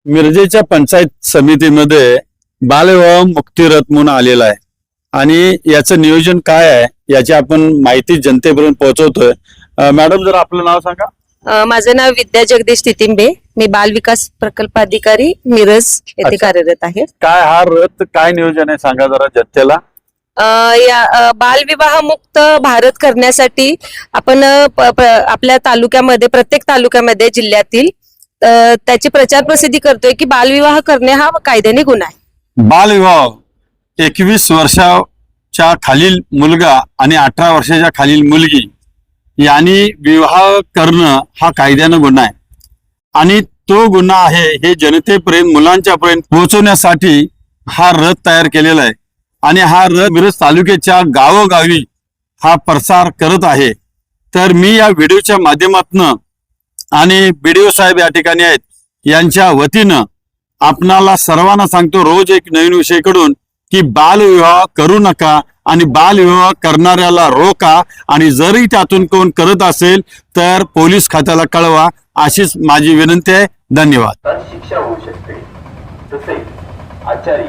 मिरजेच्या पंचायत समितीमध्ये बालविवाह मुक्ती रथ म्हणून आलेला आहे आणि याचं नियोजन काय आहे याची आपण माहिती जनतेपर्यंत पोहोचवतोय। मॅडम जर आपलं नाव सांगा। माझं नाव विद्या जगदीश तितिंबे, मी बाल विकास प्रकल्प अधिकारी मिरज येथे कार्यरत आहे। काय हा रथ काय नियोजन आहे सांगा जरा जनतेला। या बालविवाह मुक्त भारत करण्यासाठी आपण आपल्या तालुक्यामध्ये प्रत्येक तालुक्यामध्ये जिल्ह्यातील त्याची प्रचार प्रसिद्धी करतोय की बालविवाह करणे हा कायद्याने गुन्हा आहे। बालविवाह 21 वर्षाच्या खालील मुलगा आणि 18 वर्षाच्या खालील मुलगी यांनी विवाह करणं हा कायद्यानं गुन्हा आहे आणि तो गुन्हा आहे हे जनतेपर्यंत मुलांच्या पर्यंत पोहोचवण्यासाठी हा रथ तयार केलेला आहे आणि हा रथ मिरज तालुक्याच्या गावोगावी हा प्रसार करत आहे। तर मी या व्हिडिओच्या माध्यमातून आणि बीडीओ साहेब या ठिकाणी आहेत यांच्या वतीनं आपणाला सर्वांना सांगतो रोज एक नवीन विषयाकडून की बालविवाह करू नका आणि बालविवाह करणाऱ्याला रोका आणि जरी त्यातून कोण करत असेल तर पोलीस खात्याला कळवा अशीच माझी विनंती आहे। धन्यवाद। शिक्षा होऊ शकते तसेच आचारी